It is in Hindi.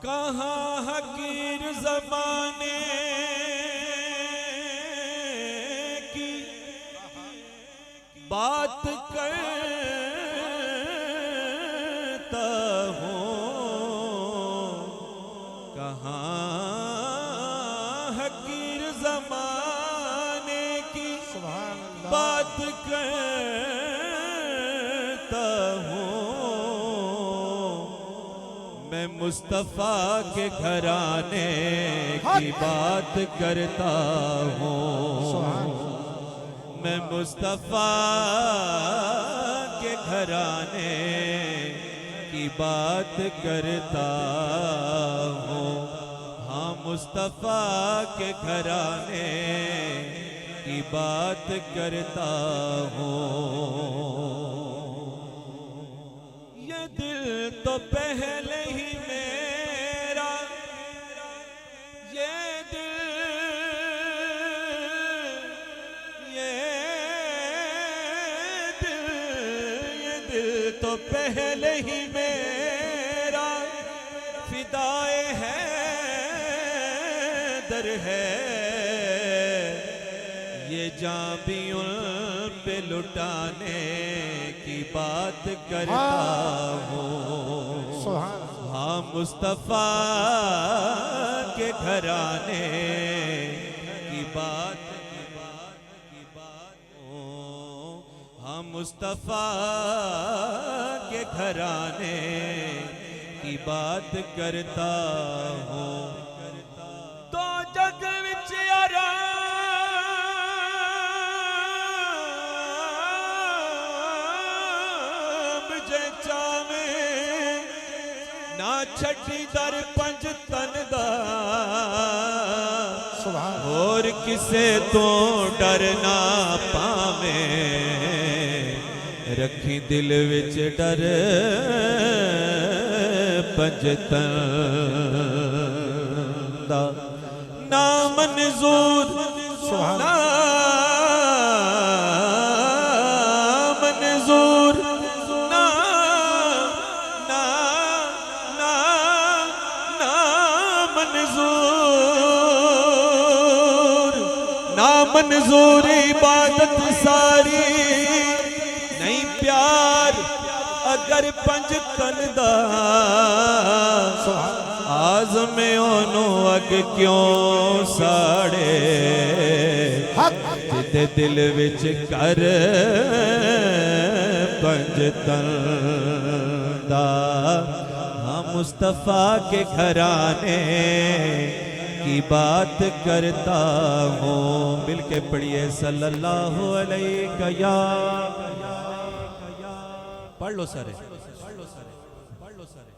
कहाँ हकीर ज़माने की बात करता हूँ, कहाँ हकीर ज़माने की बात करता हूँ। मैं मुस्तफ़ा के घराने की बात करता हूँ। मैं मुस्तफ़ा के घराने की बात करता हूँ। हाँ, मुस्तफ़ा के घराने की बात करता हूँ। ये दिल तो पहले ही मेरा, ये दिल तो पहले ही मेरा फिदाए हैदर है। ये जान भी उन पे लुटाने की बात करता हूँ। हाँ, मुस्तफ़ा के घराने की बात हाँ, मुस्तफ़ा के घराने की बात करता हूँ। तो जग विच आराम जे चावे ना छड़ी दर पंज तन दा, और किसे तो डर ना पावे। रखी दिल विच डर पंज तन दा, ना मंजूर ना मंजूर ना ना ना ना मंजूर ना मंजूर इबादत सारी नहीं प्यार अगर पंज तन दा। आज़मे ओनू अग क्यों साड़े जिते दिल विच कर पंज तन दा। हाँ, मुस्तफ़ा के घराने की बात करता हूँ। मिल के पढ़िए सल्लल्लाहु अलैहि या। पढ़ लो सारे, पढ़ लो सारे, पढ़ लो सारे।